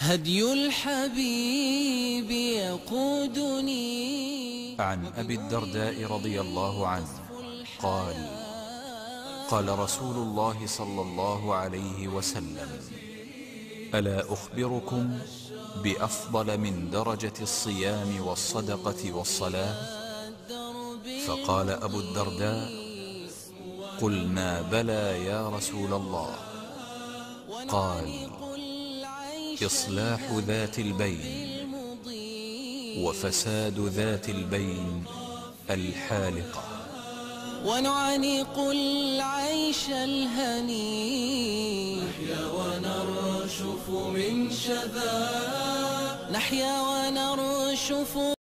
هدي الحبيب يقودني. عن أبي الدرداء رضي الله عنه قال: قال رسول الله صلى الله عليه وسلم: ألا أخبركم بأفضل من درجة الصيام والصدقة والصلاة؟ فقال أبو الدرداء: قلنا بلى يا رسول الله. قال: إصلاح ذات البين، وفساد ذات البين الحالقة. ونعانق العيش الهني، نحيا ونرشف من شذا، نحيا ونرشف